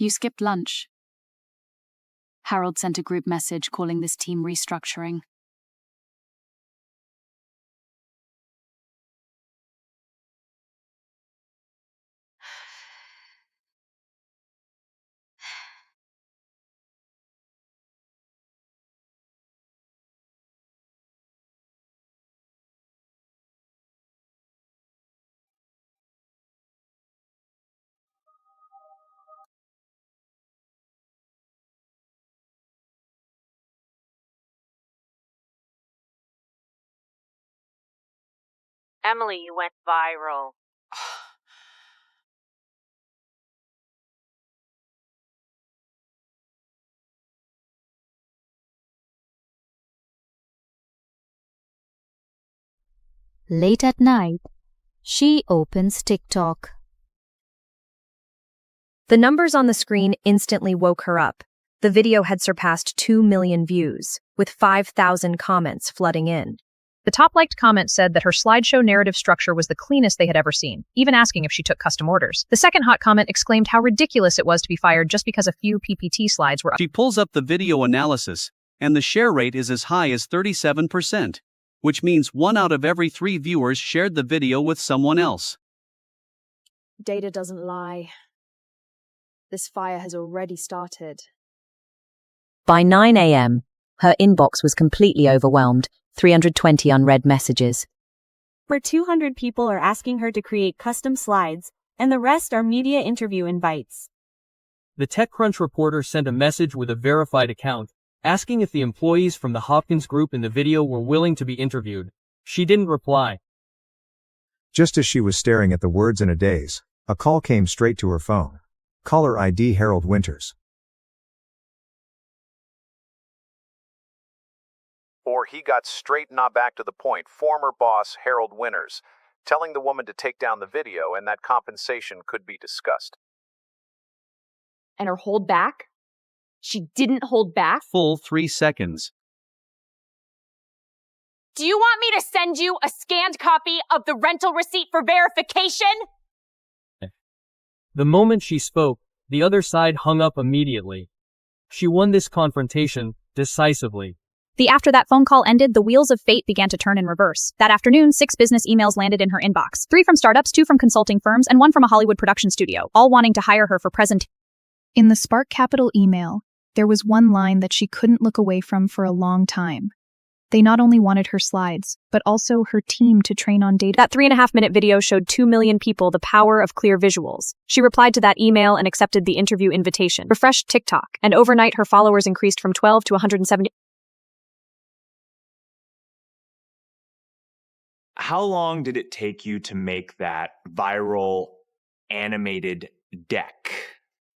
You skipped lunch. Harold sent a group message calling this team restructuring. Emily, you went viral. Late at night, she opens TikTok. The numbers on the screen instantly woke her up. The video had surpassed 2 million views, with 5,000 comments flooding in. The top-liked comment said that her slideshow narrative structure was the cleanest they had ever seen, even asking if she took custom orders. The second hot comment exclaimed how ridiculous it was to be fired just because a few PPT slides were up. She pulls up the video analysis, and the share rate is as high as 37%, which means 1 out of every 3 viewers shared the video with someone else. Data doesn't lie. This fire has already started. By 9 a.m., her inbox was completely overwhelmed, 320 unread messages. Where 200 people are asking her to create custom slides, and the rest are media interview invites. The TechCrunch reporter sent a message with a verified account, asking if the employees from the Hopkins group in the video were willing to be interviewed. She didn't reply. Just as she was staring at the words in a daze, a call came straight to her phone. Caller ID Harold Winters. Or he got straight not back to the point, former boss Harold Winters, telling the woman to take down the video and that compensation could be discussed. And her hold back? She didn't hold back? Full 3 seconds. Do you want me to send you a scanned copy of the rental receipt for verification? The moment she spoke, the other side hung up immediately. She won this confrontation decisively. After that phone call ended, the wheels of fate began to turn in reverse. That afternoon, 6 business emails landed in her inbox. 3 from startups, 2 from consulting firms, and 1 from a Hollywood production studio, all wanting to hire her for In the Spark Capital email, there was one line that she couldn't look away from for a long time. They not only wanted her slides, but also her team to train on data. That 3.5-minute video showed 2 million people the power of clear visuals. She replied to that email and accepted the interview invitation. Refreshed TikTok, and overnight her followers increased from 12 to 170. How long did it take you to make that viral animated deck?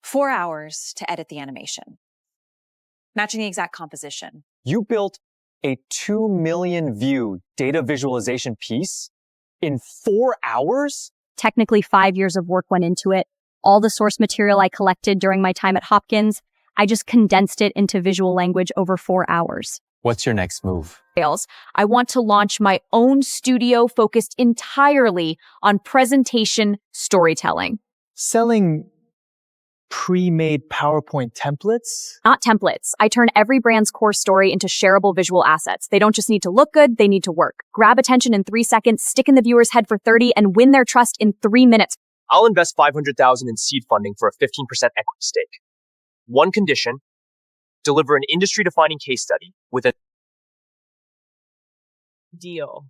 4 hours to edit the animation, matching the exact composition. You built a 2 million view data visualization piece in 4 hours? Technically, 5 years of work went into it. All the source material I collected during my time at Hopkins, I just condensed it into visual language over 4 hours. What's your next move? I want to launch my own studio focused entirely on presentation storytelling. Selling pre-made PowerPoint templates? Not templates. I turn every brand's core story into shareable visual assets. They don't just need to look good, they need to work. Grab attention in 3 seconds, stick in the viewer's head for 30, and win their trust in 3 minutes. I'll invest $500,000 in seed funding for a 15% equity stake. One condition, deliver an industry-defining case study with a deal.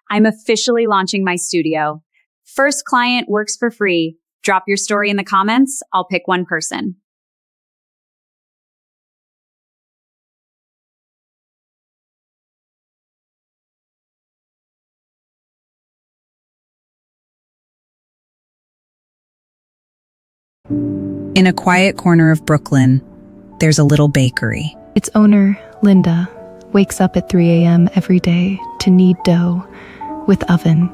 I'm officially launching my studio. First client works for free. Drop your story in the comments. I'll pick one person. In a quiet corner of Brooklyn, there's a little bakery. Its owner, Linda, wakes up at 3 a.m. every day to knead dough with oven.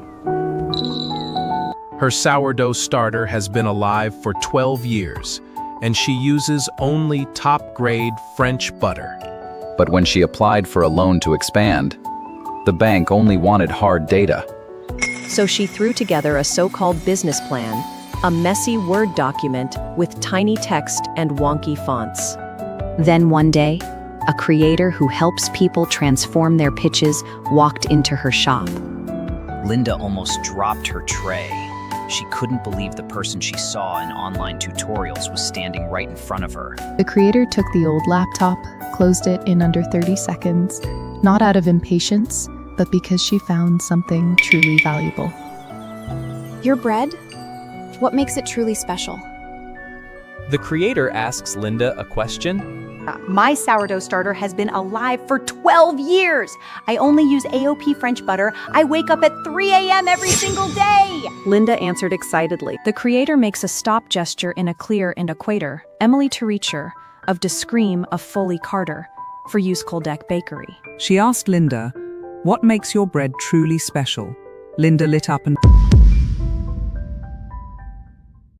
Her sourdough starter has been alive for 12 years, and she uses only top-grade French butter. But when she applied for a loan to expand, The bank only wanted hard data. So she threw together a so-called business plan, a messy Word document with tiny text and wonky fonts. Then one day, a creator who helps people transform their pitches walked into her shop. Linda almost dropped her tray. She couldn't believe the person she saw in online tutorials was standing right in front of her. The creator took the old laptop, closed it in under 30 seconds, not out of impatience, but because she found something truly valuable. Your bread? What makes it truly special? The creator asks Linda a question. My sourdough starter has been alive for 12 years. I only use AOP French butter. I wake up at 3 a.m. every single day. Linda answered excitedly. The creator makes a stop gesture in a clear and equator. Emily Terecher of Descream of Foley Carter for use Koldeck Bakery. She asked Linda, "What makes your bread truly special?" Linda lit up and...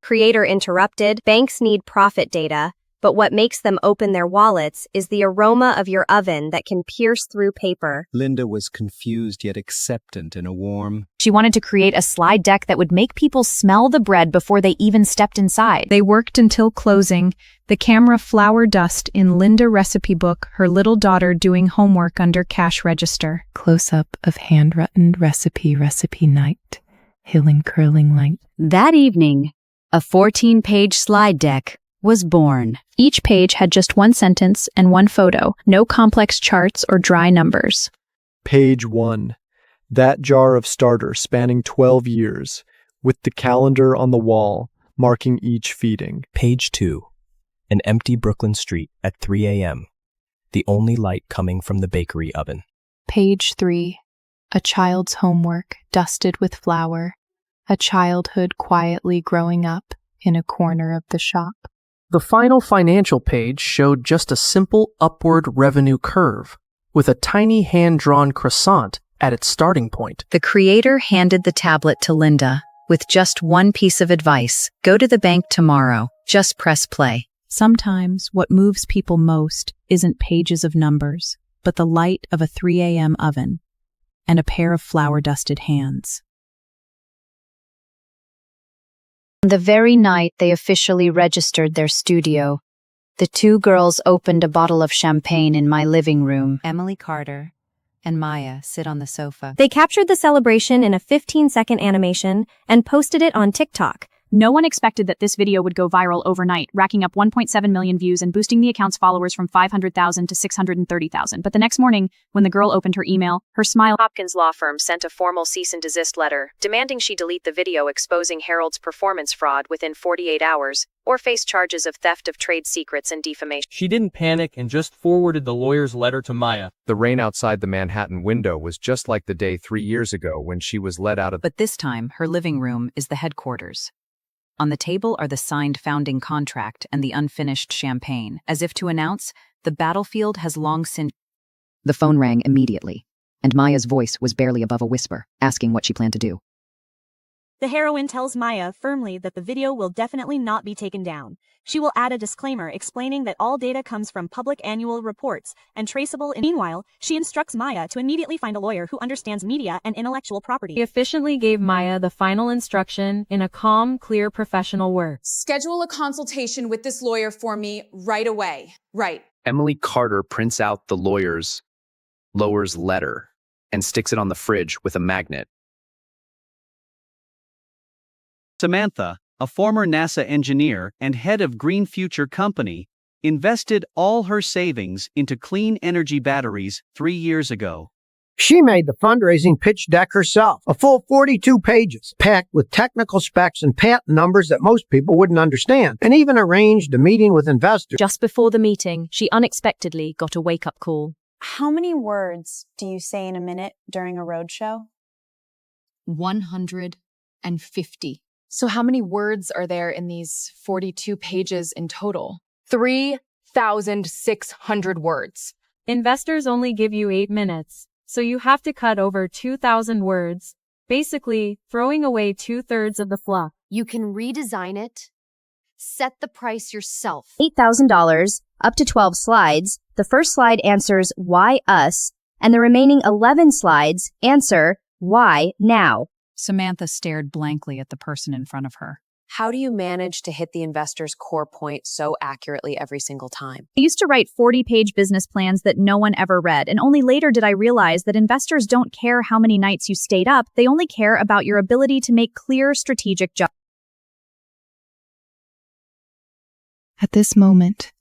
Creator interrupted. Banks need profit data, but what makes them open their wallets is the aroma of your oven that can pierce through paper. Linda was confused yet acceptant in a warm... She wanted to create a slide deck that would make people smell the bread before they even stepped inside. They worked until closing, the camera flour dust in Linda recipe book, her little daughter doing homework under cash register. Close-up of hand-written recipe night, hilling curling light. That evening, a 14-page slide deck was born. Each page had just one sentence and one photo, no complex charts or dry numbers. Page 1. That jar of starter spanning 12 years, with the calendar on the wall, marking each feeding. Page 2. An empty Brooklyn street at 3 a.m. The only light coming from the bakery oven. Page 3. A child's homework dusted with flour, a childhood quietly growing up in a corner of the shop. The final financial page showed just a simple upward revenue curve, with a tiny hand-drawn croissant at its starting point. The creator handed the tablet to Linda with just one piece of advice. Go to the bank tomorrow. Just press play. Sometimes what moves people most isn't pages of numbers, but the light of a 3 a.m. oven and a pair of flour-dusted hands. The very night they officially registered their studio, the two girls opened a bottle of champagne in my living room. Emily Carter and Maya sit on the sofa. They captured the celebration in a 15-second animation and posted it on TikTok. No one expected that this video would go viral overnight, racking up 1.7 million views and boosting the account's followers from 500,000 to 630,000. But the next morning, when the girl opened her email, her smile... Hopkins law firm sent a formal cease and desist letter, demanding she delete the video exposing Harold's performance fraud within 48 hours, or face charges of theft of trade secrets and defamation. She didn't panic and just forwarded the lawyer's letter to Maya. The rain outside the Manhattan window was just like the day 3 years ago when she was let out of... But this time, her living room is the headquarters. On the table are the signed founding contract and the unfinished champagne, as if to announce the battlefield has long since... The phone rang immediately, and Maya's voice was barely above a whisper, asking what she planned to do. The heroine tells Maya firmly that the video will definitely not be taken down. She will add a disclaimer explaining that all data comes from public annual reports and traceable. Meanwhile, she instructs Maya to immediately find a lawyer who understands media and intellectual property. He efficiently gave Maya the final instruction in a calm, clear, professional word. Schedule a consultation with this lawyer for me right away. Right. Emily Carter prints out the lawyer's letter and sticks it on the fridge with a magnet. Samantha, a former NASA engineer and head of Green Future Company, invested all her savings into clean energy batteries 3 years ago. She made the fundraising pitch deck herself, a full 42 pages, packed with technical specs and patent numbers that most people wouldn't understand, and even arranged a meeting with investors. Just before the meeting, she unexpectedly got a wake-up call. How many words do you say in a minute during a roadshow? 150. So how many words are there in these 42 pages in total? 3,600 words. Investors only give you 8 minutes, so you have to cut over 2,000 words, basically throwing away 2/3 of the fluff. You can redesign it, set the price yourself. $8,000, up to 12 slides. The first slide answers why us, and the remaining 11 slides answer why now. Samantha stared blankly at the person in front of her. How do you manage to hit the investor's core point so accurately every single time? I used to write 40-page business plans that no one ever read, and only later did I realize that investors don't care how many nights you stayed up, they only care about your ability to make clear strategic judgments. At this moment,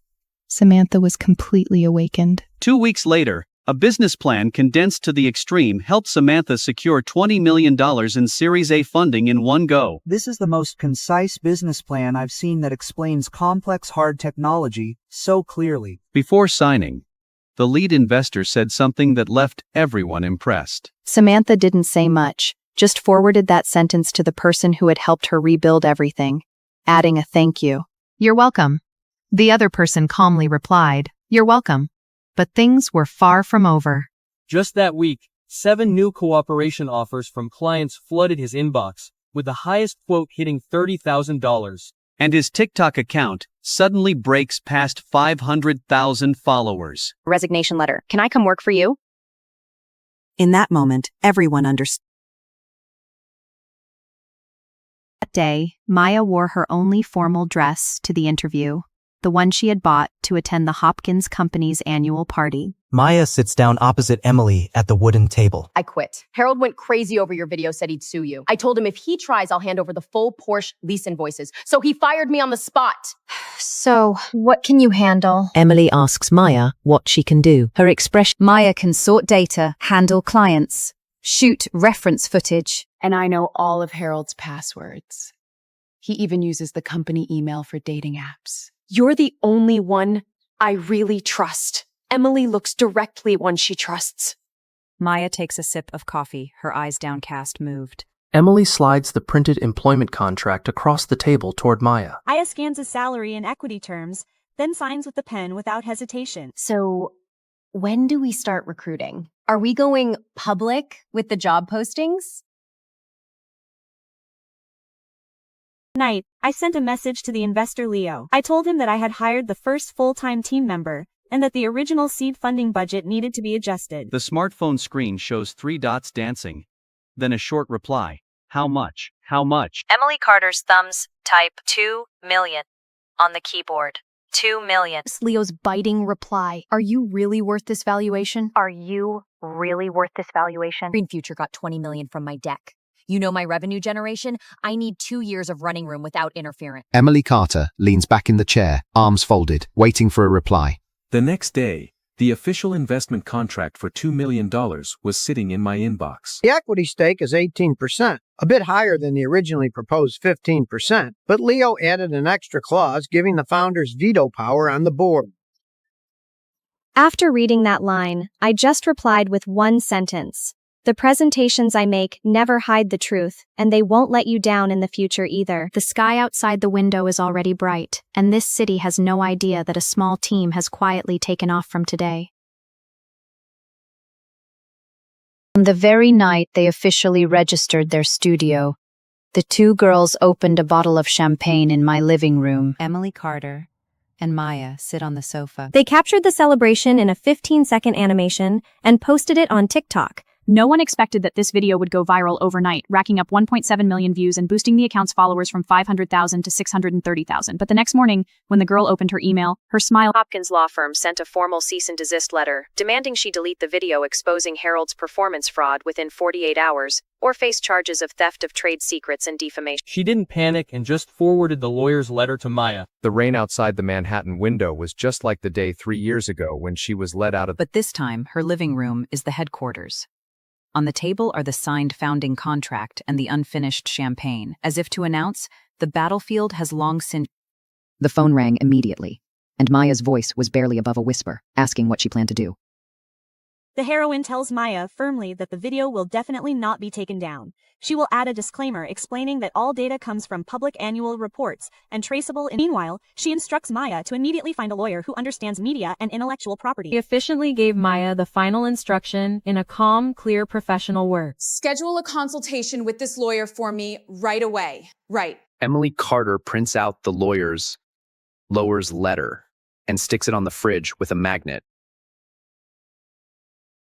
Samantha was completely awakened. 2 weeks later, a business plan condensed to the extreme helped Samantha secure $20 million in Series A funding in one go. This is the most concise business plan I've seen that explains complex hard technology so clearly. Before signing, the lead investor said something that left everyone impressed. Samantha didn't say much, just forwarded that sentence to the person who had helped her rebuild everything, adding a thank you. You're welcome. The other person calmly replied, You're welcome. But things were far from over. Just that week, 7 new cooperation offers from clients flooded his inbox, with the highest quote hitting $30,000. And his TikTok account suddenly breaks past 500,000 followers. Resignation letter. Can I come work for you? In that moment, everyone understood. That day, Maya wore her only formal dress to the interview, the one she had bought to attend the Hopkins Company's annual party. Maya sits down opposite Emily at the wooden table. I quit. Harold went crazy over your video, said he'd sue you. I told him if he tries, I'll hand over the full Porsche lease invoices. So he fired me on the spot. So, what can you handle? Emily asks Maya what she can do. Her expression. Maya can sort data, handle clients, shoot reference footage. And I know all of Harold's passwords. He even uses the company email for dating apps. You're the only one I really trust. Emily looks directly one she trusts. Maya takes a sip of coffee, her eyes downcast, moved. Emily slides the printed employment contract across the table toward Maya. Aya scans his salary in equity terms, then signs with the pen without hesitation. So, when do we start recruiting? Are we going public with the job postings? Night, I sent a message to the investor Leo. I told him that I had hired the first full-time team member, and that the original seed funding budget needed to be adjusted. The smartphone screen shows 3 dots dancing. Then a short reply. How much? How much? Emily Carter's thumbs type 2 million on the keyboard. 2 million. Leo's biting reply. Are you really worth this valuation? Are you really worth this valuation? Green Future got 20 million from my deck. You know my revenue generation? I need 2 years of running room without interference. Emily Carter leans back in the chair, arms folded, waiting for a reply. The next day, the official investment contract for $2 million was sitting in my inbox. The equity stake is 18%, a bit higher than the originally proposed 15%, but Leo added an extra clause giving the founders veto power on the board. After reading that line, I just replied with one sentence. The presentations I make never hide the truth, and they won't let you down in the future either. The sky outside the window is already bright, and this city has no idea that a small team has quietly taken off from today. On the very night they officially registered their studio, the 2 girls opened a bottle of champagne in my living room. Emily Carter and Maya sit on the sofa. They captured the celebration in a 15-second animation and posted it on TikTok. No one expected that this video would go viral overnight, racking up 1.7 million views and boosting the account's followers from 500,000 to 630,000. But the next morning, when the girl opened her email, her smile. Hopkins law firm sent a formal cease and desist letter, demanding she delete the video exposing Harold's performance fraud within 48 hours, or face charges of theft of trade secrets and defamation. She didn't panic and just forwarded the lawyer's letter to Maya. The rain outside the Manhattan window was just like the day 3 years ago when she was let out of. But this time, her living room is the headquarters. On the table are the signed founding contract and the unfinished champagne, as if to announce the battlefield has long since. The phone rang immediately, and Maya's voice was barely above a whisper, asking what she planned to do. The heroine tells Maya firmly that the video will definitely not be taken down. She will add a disclaimer explaining that all data comes from public annual reports and traceable. Meanwhile, she instructs Maya to immediately find a lawyer who understands media and intellectual property. He efficiently gave Maya the final instruction in a calm, clear, professional words. Schedule a consultation with this lawyer for me right away. Right. Emily Carter prints out the lawyer's letter and sticks it on the fridge with a magnet.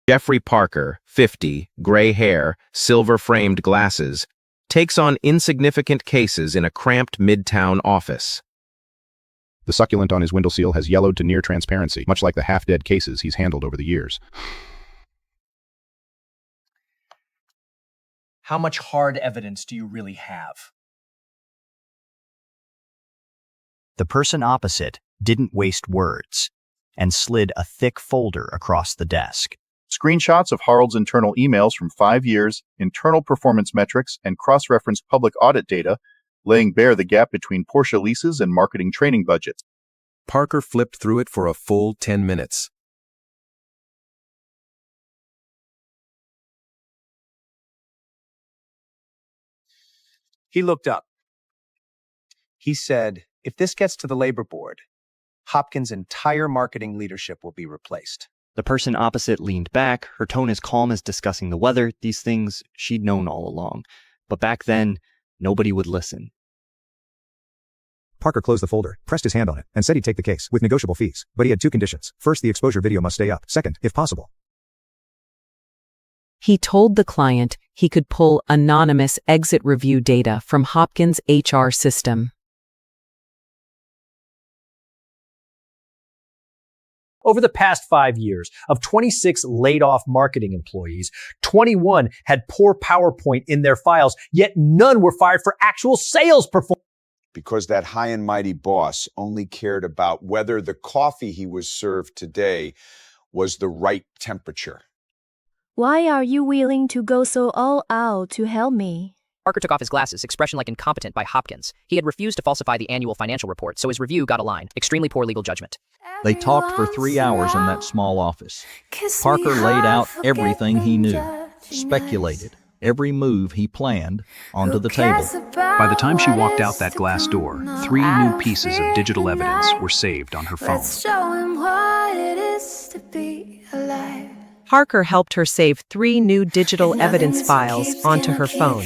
Jeffrey Parker, 50, gray hair, silver-framed glasses, takes on insignificant cases in a cramped midtown office. The succulent on his windowsill has yellowed to near transparency, much like the half-dead cases he's handled over the years. How much hard evidence do you really have? The person opposite didn't waste words and slid a thick folder across the desk. Screenshots of Harold's internal emails from 5 years, internal performance metrics, and cross-referenced public audit data, laying bare the gap between Porsche leases and marketing training budgets. Parker flipped through it for a full 10 minutes. He looked up. He said, if this gets to the labor board, Hopkins' entire marketing leadership will be replaced. The person opposite leaned back, her tone as calm as discussing the weather, these things she'd known all along. But back then, nobody would listen. Parker closed the folder, pressed his hand on it, and said he'd take the case, with negotiable fees. But he had 2 conditions. First, the exposure video must stay up. Second, if possible, He told the client he could pull anonymous exit review data from Hopkins' HR system. Over the past 5 years, of 26 laid-off marketing employees, 21 had poor PowerPoint in their files, yet none were fired for actual sales performance. Because that high and mighty boss only cared about whether the coffee he was served today was the right temperature. Why are you willing to go so all out to help me? Parker took off his glasses, expression like incompetent by Hopkins. He had refused to falsify the annual financial report, so his review got a line. Extremely poor legal judgment. They talked for 3 hours in that small office. Parker laid out everything he knew, speculated every move he planned onto the table. By the time she walked out that glass door, 3 new pieces of digital evidence were saved on her phone. Parker helped her save 3 new digital evidence files onto her phone.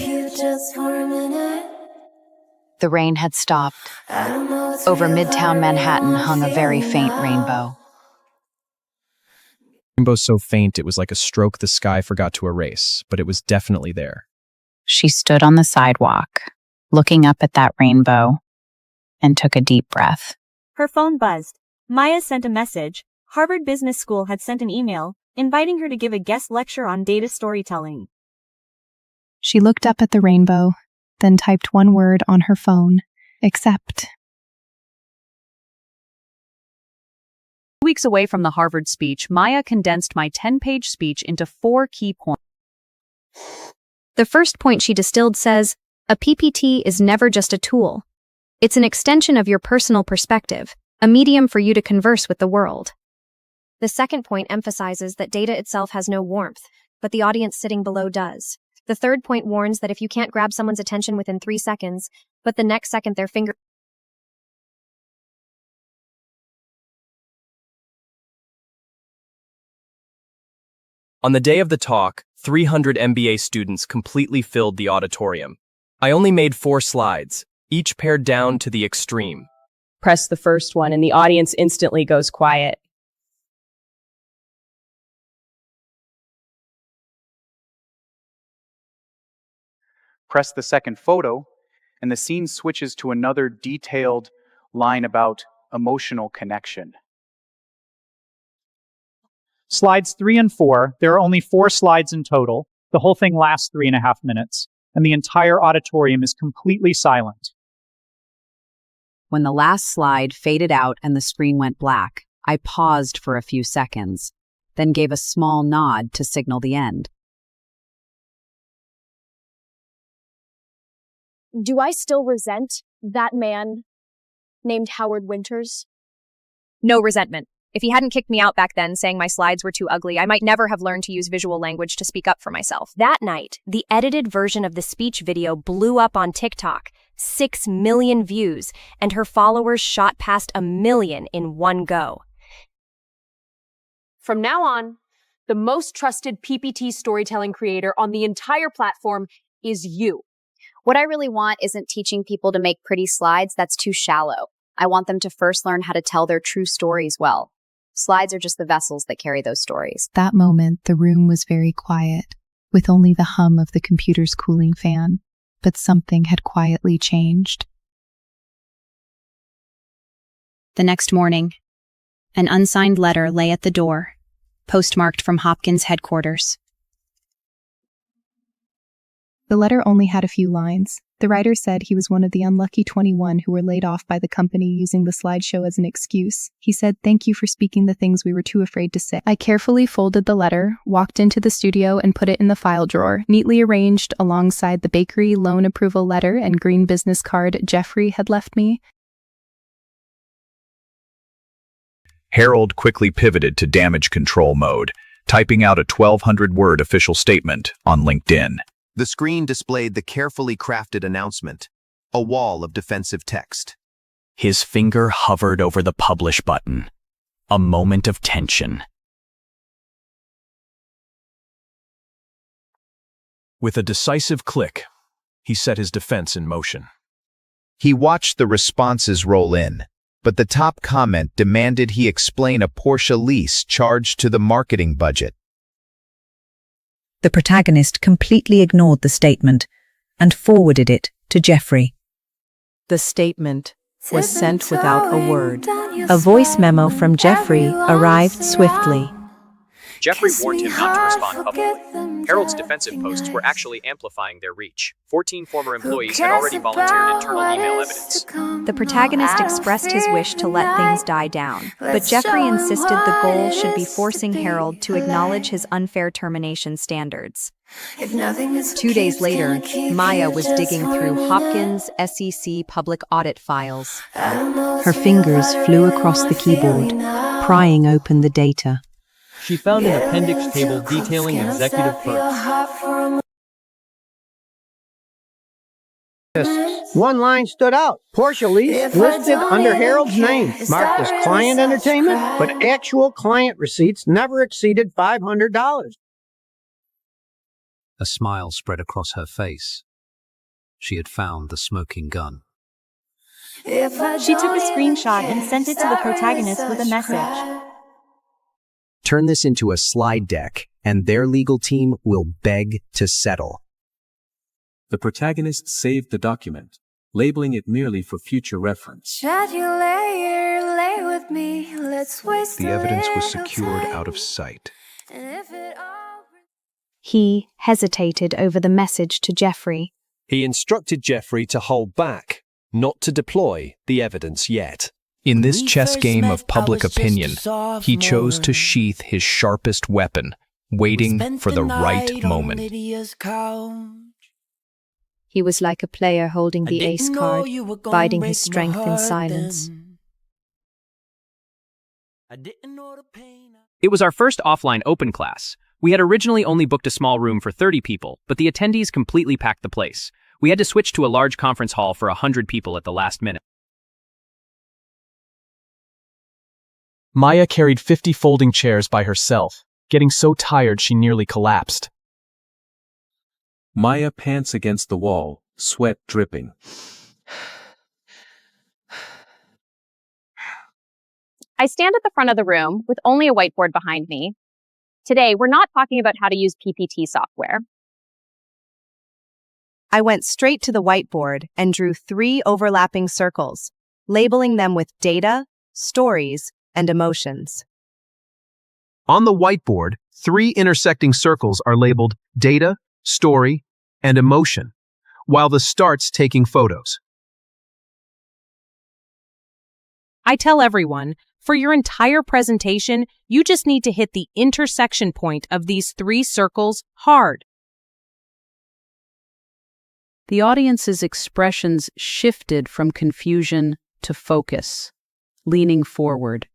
The rain had stopped. Over Midtown Manhattan hung a very faint rainbow. Rainbow so faint it was like a stroke the sky forgot to erase, but it was definitely there. She stood on the sidewalk, looking up at that rainbow, and took a deep breath. Her phone buzzed. Maya sent a message. Harvard Business School had sent an email, inviting her to give a guest lecture on data storytelling. She looked up at the rainbow, then typed one word on her phone, accept. 2 weeks away from the Harvard speech, Maya condensed my 10-page speech into 4 key points. The first point she distilled says, a PPT is never just a tool. It's an extension of your personal perspective, a medium for you to converse with the world. The second point emphasizes that data itself has no warmth, but the audience sitting below does. The third point warns that if you can't grab someone's attention within 3 seconds, but the next second their finger... On the day of the talk, 300 MBA students completely filled the auditorium. I only made 4 slides, each pared down to the extreme. Press the first one and the audience instantly goes quiet. Press the second photo, and the scene switches to another detailed line about emotional connection. Slides 3 and 4, there are only 4 slides in total. The whole thing lasts 3.5 minutes, and the entire auditorium is completely silent. When the last slide faded out and the screen went black, I paused for a few seconds, then gave a small nod to signal the end. Do I still resent that man named Howard Winters? No resentment. If he hadn't kicked me out back then, saying my slides were too ugly, I might never have learned to use visual language to speak up for myself. That night, the edited version of the speech video blew up on TikTok, 6 million views, and her followers shot past 1 million in one go. From now on, the most trusted PPT storytelling creator on the entire platform is you. What I really want isn't teaching people to make pretty slides. That's too shallow. I want them to first learn how to tell their true stories well. Slides are just the vessels that carry those stories. That moment, the room was very quiet, with only the hum of the computer's cooling fan. But something had quietly changed. The next morning, an unsigned letter lay at the door, postmarked from Hopkins headquarters. The letter only had a few lines. The writer said he was one of the unlucky 21 who were laid off by the company using the slideshow as an excuse. He said, "Thank you for speaking the things we were too afraid to say." I carefully folded the letter, walked into the studio, and put it in the file drawer, neatly arranged alongside the bakery loan approval letter and green business card Jeffrey had left me. Harold quickly pivoted to damage control mode, typing out a 1,200-word official statement on LinkedIn. The screen displayed the carefully crafted announcement, a wall of defensive text. His finger hovered over the publish button. A moment of tension. With a decisive click, he set his defense in motion. He watched the responses roll in, but the top comment demanded he explain a Porsche lease charged to the marketing budget. The protagonist completely ignored the statement and forwarded it to Jeffrey. The statement was sent without a word. A voice memo from Jeffrey arrived swiftly. Jeffrey warned him not to respond publicly. Harold's defensive posts were actually amplifying their reach. 14 former employees had already volunteered internal email evidence. The protagonist expressed his wish to let things die down, but Jeffrey insisted the goal should be forcing Harold to acknowledge his unfair termination standards. 2 days later, Maya was digging through Hopkins' SEC public audit files. Her fingers flew across the keyboard, prying open the data. She found an appendix table detailing executive perks. One line stood out. Porsche lease listed under Harold's name, marked as client entertainment, but actual client receipts never exceeded $500. A smile spread across her face. She had found the smoking gun. She took a screenshot and sent it to the protagonist with a message. Turn this into a slide deck, and their legal team will beg to settle. The protagonist saved the document, labeling it merely for future reference. The evidence was secured out of sight. He hesitated over the message to Jeffrey. He instructed Jeffrey to hold back, not to deploy the evidence yet. In this chess game of public opinion, he chose to sheath his sharpest weapon, waiting for the right moment. He was like a player holding the ace card, biding his strength in silence. It was our first offline open class. We had originally only booked a small room for 30 people, but the attendees completely packed the place. We had to switch to a large conference hall for 100 people at the last minute. Maya carried 50 folding chairs by herself, getting so tired she nearly collapsed. Maya pants against the wall, sweat dripping. I stand at the front of the room with only a whiteboard behind me. Today, we're not talking about how to use PPT software. I went straight to the whiteboard and drew 3 overlapping circles, labeling them with data, stories, and emotions. On the whiteboard, 3 intersecting circles are labeled data, story, and emotion, while the start's taking photos. I tell everyone, for your entire presentation, you just need to hit the intersection point of these 3 circles hard. The audience's expressions shifted from confusion to focus, leaning forward.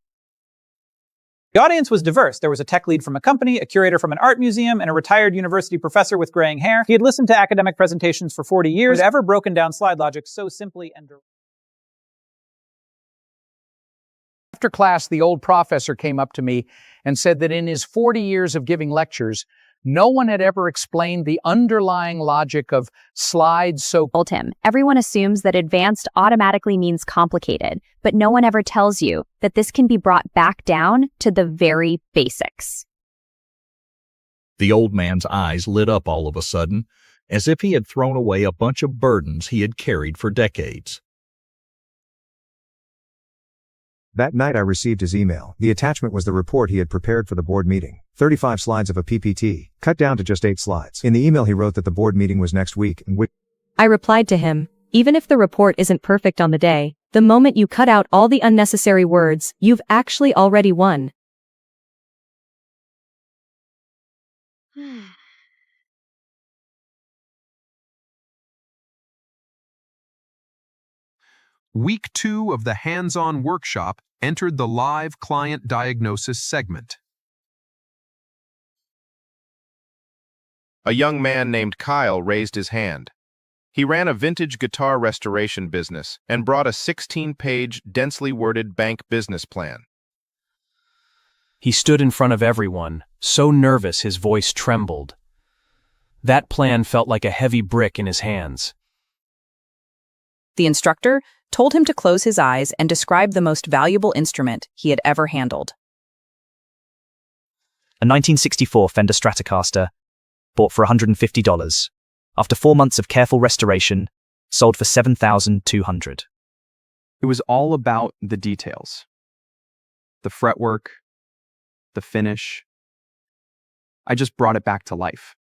The audience was diverse. There was a tech lead from a company, a curator from an art museum, and a retired university professor with graying hair. He had listened to academic presentations for 40 years, ever broken down slide logic so simply and directly. After class, the old professor came up to me and said that in his 40 years of giving lectures, No one had ever explained the underlying logic of slides so told him. Everyone assumes that advanced automatically means complicated, but no one ever tells you that this can be brought back down to the very basics. The old man's eyes lit up all of a sudden, as if he had thrown away a bunch of burdens he had carried for decades. That night I received his email. The attachment was the report he had prepared for the board meeting. 35 slides of a PPT, cut down to just 8 slides. In the email he wrote that the board meeting was next week and I replied to him, even if the report isn't perfect on the day, the moment you cut out all the unnecessary words, you've actually already won. Week 2 of the hands-on workshop entered the live client diagnosis segment. A young man named Kyle raised his hand. He ran a vintage guitar restoration business and brought a 16-page, densely worded bank business plan. He stood in front of everyone, so nervous his voice trembled. That plan felt like a heavy brick in his hands. The instructor told him to close his eyes and describe the most valuable instrument he had ever handled. A 1964 Fender Stratocaster, bought for $150. After 4 months of careful restoration, sold for $7,200. It was all about the details. The fretwork, the finish. I just brought it back to life.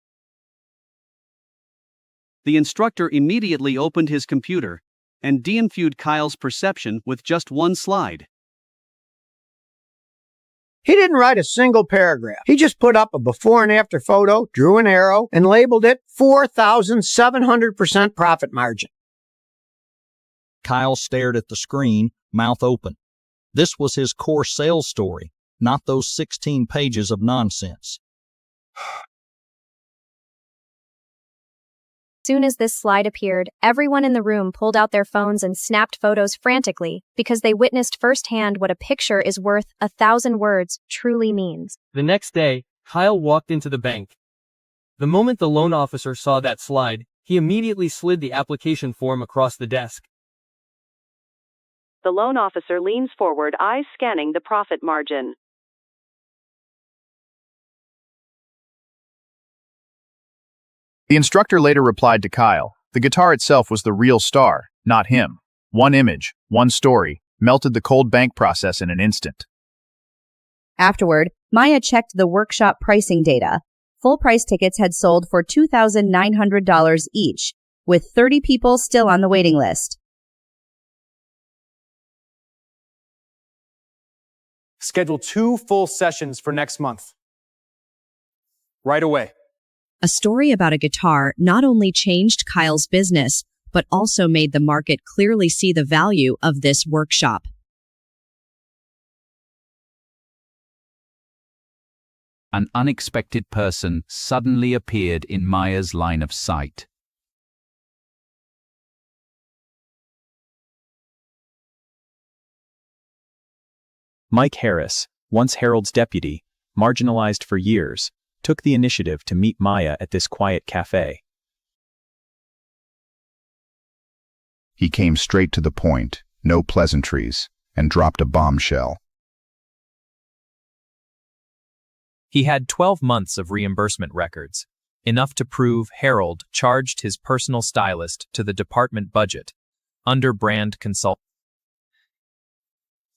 The instructor immediately opened his computer and de-infued Kyle's perception with just one slide. He didn't write a single paragraph. He just put up a before and after photo, drew an arrow, and labeled it 4,700% profit margin. Kyle stared at the screen, mouth open. This was his core sales story, not those 16 pages of nonsense. Soon as this slide appeared, everyone in the room pulled out their phones and snapped photos frantically because they witnessed firsthand what a picture is worth 1,000 words truly means. The next day, Kyle walked into the bank. The moment the loan officer saw that slide, he immediately slid the application form across the desk. The loan officer leans forward, eyes scanning the profit margin. The instructor later replied to Kyle, the guitar itself was the real star, not him. One image, one story, melted the cold bank process in an instant. Afterward, Maya checked the workshop pricing data. Full price tickets had sold for $2,900 each, with 30 people still on the waiting list. Schedule 2 full sessions for next month. Right away. A story about a guitar not only changed Kyle's business, but also made the market clearly see the value of this workshop. An unexpected person suddenly appeared in Maya's line of sight. Mike Harris, once Harold's deputy, marginalized for years, took the initiative to meet Maya at this quiet cafe. He came straight to the point, no pleasantries, and dropped a bombshell. He had 12 months of reimbursement records, enough to prove Harold charged his personal stylist to the department budget, under brand consult.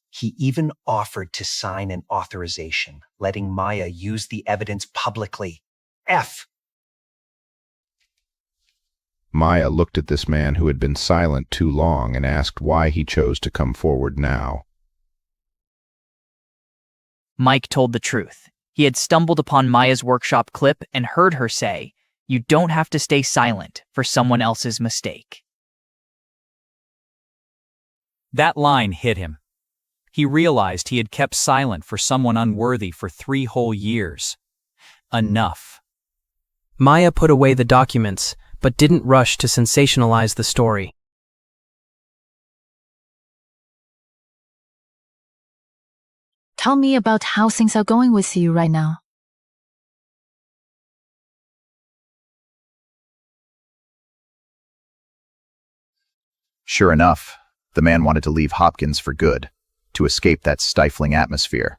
He even offered to sign an authorization, letting Maya use the evidence publicly. F. Maya looked at this man who had been silent too long and asked why he chose to come forward now. Mike told the truth. He had stumbled upon Maya's workshop clip and heard her say, "You don't have to stay silent for someone else's mistake." That line hit him. He realized he had kept silent for someone unworthy for 3 whole years. Enough. Maya put away the documents, but didn't rush to sensationalize the story. Tell me about how things are going with you right now. Sure enough, the man wanted to leave Hopkins for good, to escape that stifling atmosphere.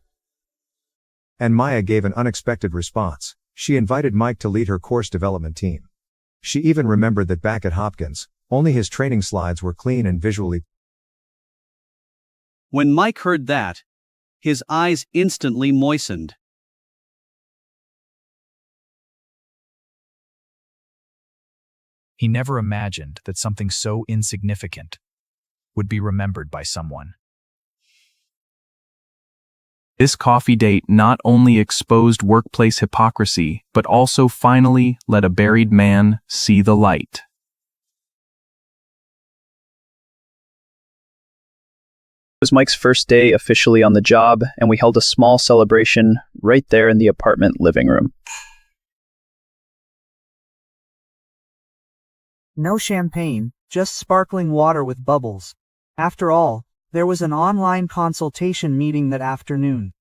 And Maya gave an unexpected response. She invited Mike to lead her course development team. She even remembered that back at Hopkins, only his training slides were clean and visually. When Mike heard that, his eyes instantly moistened. He never imagined that something so insignificant would be remembered by someone. This coffee date not only exposed workplace hypocrisy, but also finally let a buried man see the light. It was Mike's first day officially on the job, and we held a small celebration right there in the apartment living room. No champagne, just sparkling water with bubbles. After all, there was an online consultation meeting that afternoon.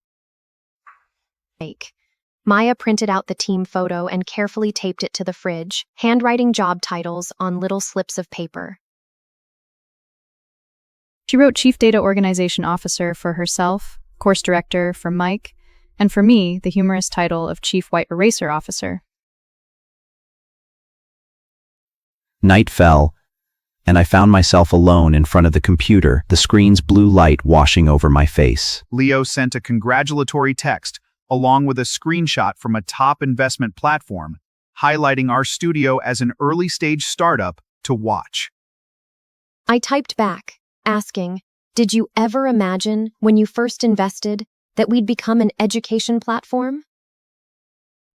Maya printed out the team photo and carefully taped it to the fridge, handwriting job titles on little slips of paper. She wrote Chief Data Organization Officer for herself, Course Director for Mike, and for me, the humorous title of Chief White Eraser Officer. Night fell, and I found myself alone in front of the computer, the screen's blue light washing over my face. Leo sent a congratulatory text, along with a screenshot from a top investment platform, highlighting our studio as an early-stage startup to watch. I typed back, asking, "Did you ever imagine, when you first invested, that we'd become an education platform?"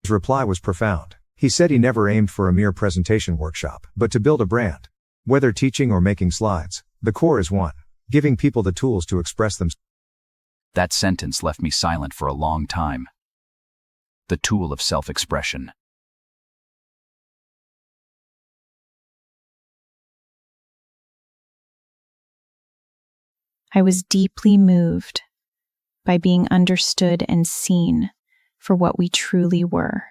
His reply was profound. He said he never aimed for a mere presentation workshop, but to build a brand. Whether teaching or making slides, the core is one: giving people the tools to express themselves. That sentence left me silent for a long time. The tool of self-expression. I was deeply moved by being understood and seen for what we truly were.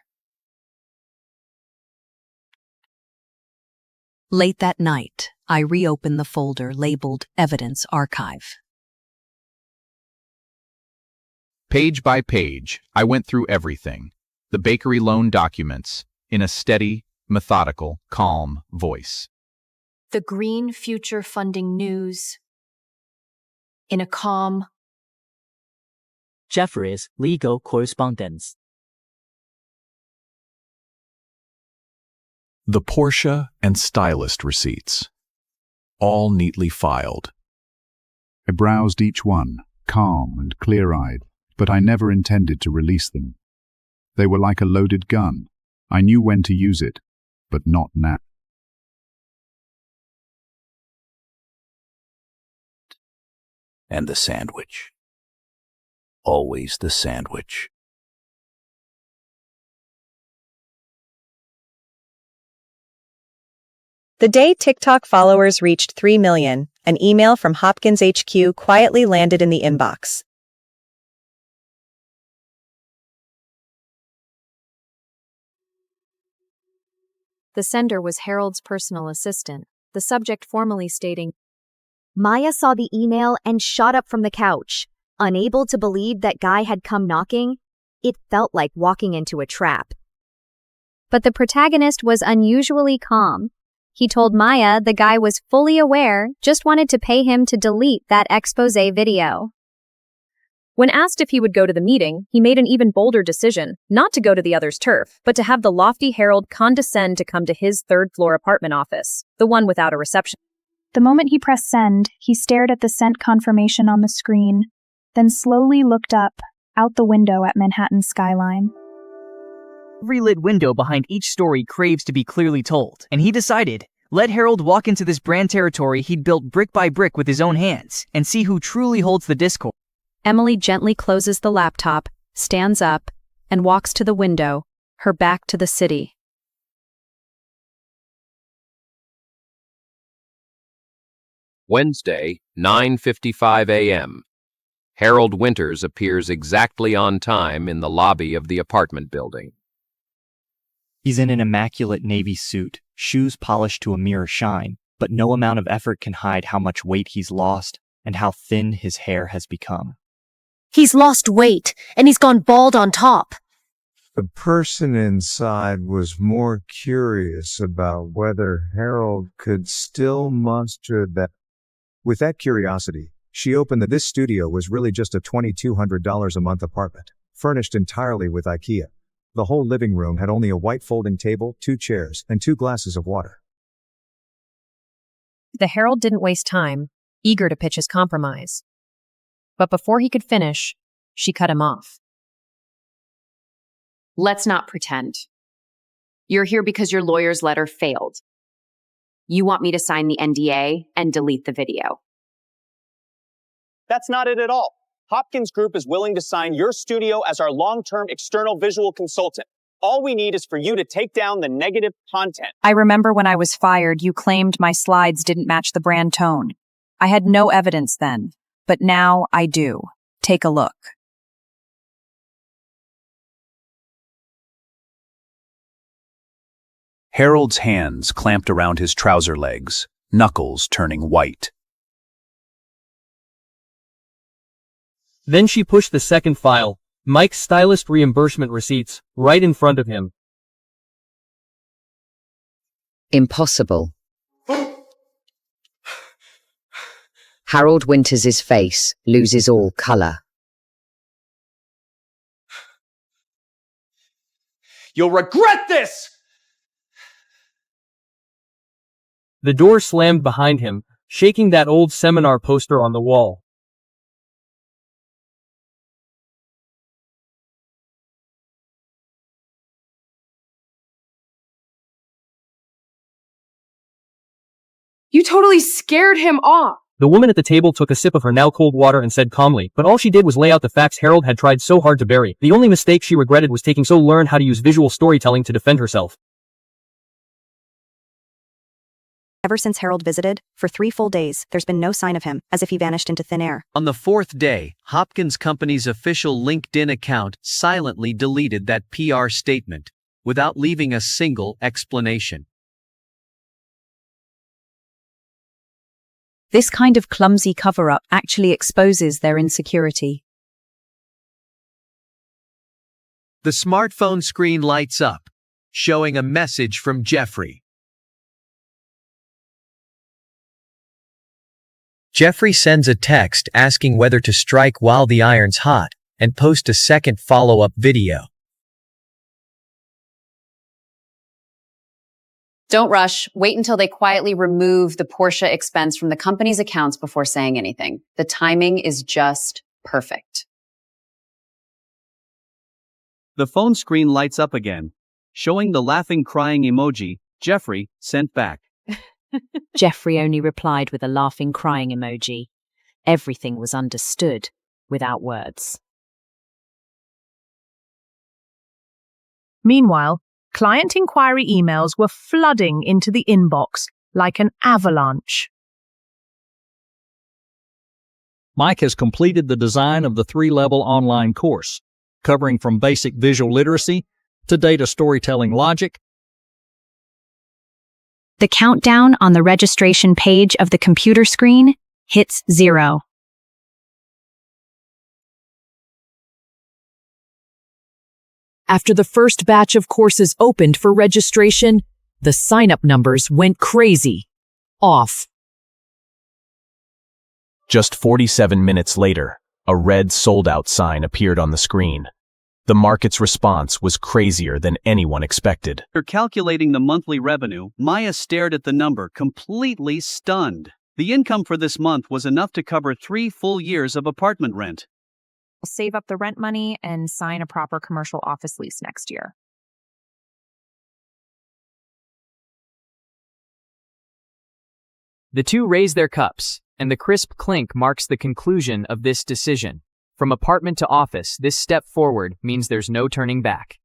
Late that night, I reopened the folder labeled Evidence Archive. Page by page, I went through everything. The bakery loan documents, in a steady, methodical, calm voice. The Green Future Funding News. In a calm. Jeffrey's legal correspondence. The Porsche and stylist receipts, all neatly filed. I browsed each one, calm and clear-eyed, but I never intended to release them. They were like a loaded gun. I knew when to use it, but not now. And the sandwich. Always the sandwich. The day TikTok followers reached 3 million, an email from Hopkins HQ quietly landed in the inbox. The sender was Harold's personal assistant, the subject formally stating, Maya saw the email and shot up from the couch. Unable to believe that guy had come knocking, it felt like walking into a trap. But the protagonist was unusually calm. He told Maya the guy was fully aware, just wanted to pay him to delete that expose video. When asked if he would go to the meeting, he made an even bolder decision, not to go to the other's turf, but to have the lofty Harold condescend to come to his third-floor apartment office, the one without a reception. The moment he pressed send, he stared at the sent confirmation on the screen, then slowly looked up, out the window at Manhattan's skyline. Every lit window behind each story craves to be clearly told, and he decided, let Harold walk into this brand territory he'd built brick by brick with his own hands, and see who truly holds the discourse. Emily gently closes the laptop, stands up, and walks to the window, her back to the city. Wednesday, 9:55 a.m. Harold Winters appears exactly on time in the lobby of the apartment building. He's in an immaculate navy suit, shoes polished to a mirror shine, but no amount of effort can hide how much weight he's lost and how thin his hair has become. He's lost weight, and he's gone bald on top. The person inside was more curious about whether Harold could still muster that. With that curiosity, she opened that this studio was really just a $2,200 a month apartment, furnished entirely with IKEA. The whole living room had only a white folding table, 2 chairs, and 2 glasses of water. The Herald didn't waste time, eager to pitch his compromise. But before he could finish, she cut him off. Let's not pretend. You're here because your lawyer's letter failed. You want me to sign the NDA and delete the video. That's not it at all. Hopkins Group is willing to sign your studio as our long-term external visual consultant. All we need is for you to take down the negative content. I remember when I was fired, you claimed my slides didn't match the brand tone. I had no evidence then, but now I do. Take a look. Harold's hands clamped around his trouser legs, knuckles turning white. Then she pushed the second file, Mike's stylist reimbursement receipts, right in front of him. Impossible. Harold Winters' face loses all color. You'll regret this! The door slammed behind him, shaking that old seminar poster on the wall. You totally scared him off. The woman at the table took a sip of her now cold water and said calmly, but all she did was lay out the facts Harold had tried so hard to bury. The only mistake she regretted was taking so learn how to use visual storytelling to defend herself. Ever since Harold visited, for 3 full days, there's been no sign of him, as if he vanished into thin air. On the 4th day, Hopkins Company's official LinkedIn account silently deleted that PR statement, without leaving a single explanation. This kind of clumsy cover-up actually exposes their insecurity. The smartphone screen lights up, showing a message from Jeffrey. Jeffrey sends a text asking whether to strike while the iron's hot, and post a second follow-up video. Don't rush. Wait until they quietly remove the Porsche expense from the company's accounts before saying anything. The timing is just perfect. The phone screen lights up again, showing the laughing crying emoji Jeffrey sent back. Jeffrey only replied with a laughing crying emoji. Everything was understood without words. Meanwhile, client inquiry emails were flooding into the inbox like an avalanche. Mike has completed the design of the 3-level online course, covering from basic visual literacy to data storytelling logic. The countdown on the registration page of the computer screen hits 0. After the first batch of courses opened for registration, the sign-up numbers went crazy. Off. Just 47 minutes later, a red sold-out sign appeared on the screen. The market's response was crazier than anyone expected. After calculating the monthly revenue, Maya stared at the number, completely stunned. The income for this month was enough to cover 3 full years of apartment rent. Save up the rent money and sign a proper commercial office lease next year. The two raise their cups, and the crisp clink marks the conclusion of this decision. From apartment to office, this step forward means there's no turning back.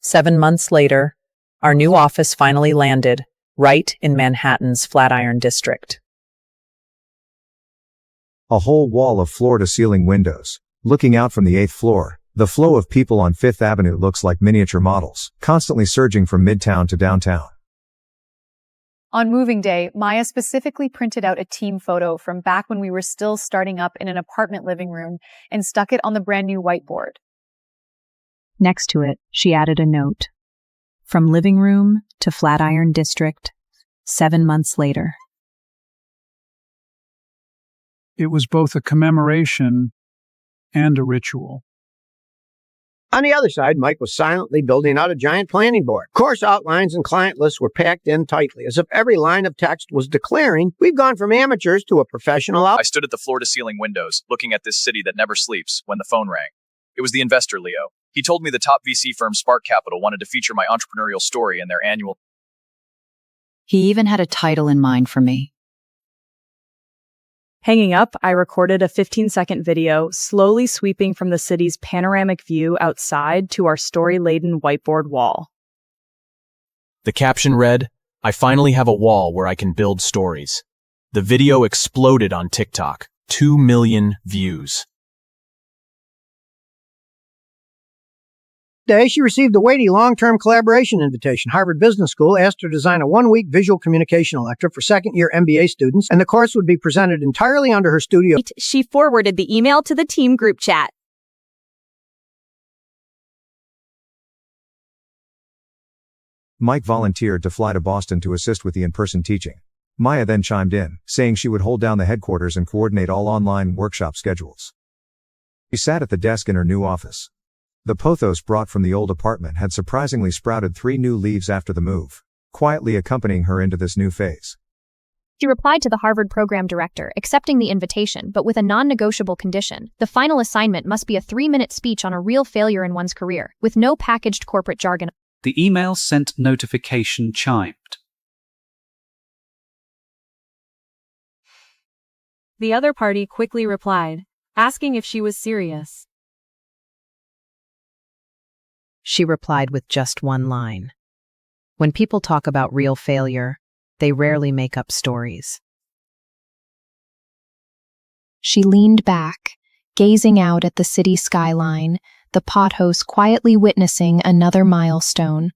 "7 months later, our new office finally landed, right in Manhattan's Flatiron district. A whole wall of floor-to-ceiling windows. Looking out from the 8th floor, The flow of people on Fifth Avenue looks like miniature models, constantly surging from midtown to downtown. On moving day, Maya specifically printed out a team photo from back when we were still starting up in an apartment living room and stuck it on the brand new whiteboard. Next to it, she added a note. From living room to Flatiron District, 7 months later. It was both a commemoration and a ritual. On the other side, Mike was silently building out a giant planning board. Course outlines and client lists were packed in tightly, as if every line of text was declaring, we've gone from amateurs to a professional I stood at the floor-to-ceiling windows, looking at this city that never sleeps, when the phone rang. It was the investor, Leo. He told me the top VC firm Spark Capital wanted to feature my entrepreneurial story in their annual... He even had a title in mind for me. Hanging up, I recorded a 15-second video slowly sweeping from the city's panoramic view outside to our story-laden whiteboard wall. The caption read, "I finally have a wall where I can build stories." The video exploded on TikTok. 2 million views. Day, she received a weighty long-term collaboration invitation. Harvard Business School asked her to design a one-week visual communication lecture for second-year MBA students, and the course would be presented entirely under her studio. She forwarded the email to the team group chat. Mike volunteered to fly to Boston to assist with the in-person teaching. Maya then chimed in, saying she would hold down the headquarters and coordinate all online workshop schedules. She sat at the desk in her new office. The pothos brought from the old apartment had surprisingly sprouted 3 new leaves after the move, quietly accompanying her into this new phase. She replied to the Harvard program director, accepting the invitation, but with a non-negotiable condition. The final assignment must be a 3-minute speech on a real failure in one's career, with no packaged corporate jargon. The email sent notification chimed. The other party quickly replied, asking if she was serious. She replied with just one line. When people talk about real failure, they rarely make up stories. She leaned back, gazing out at the city skyline, the pothos quietly witnessing another milestone.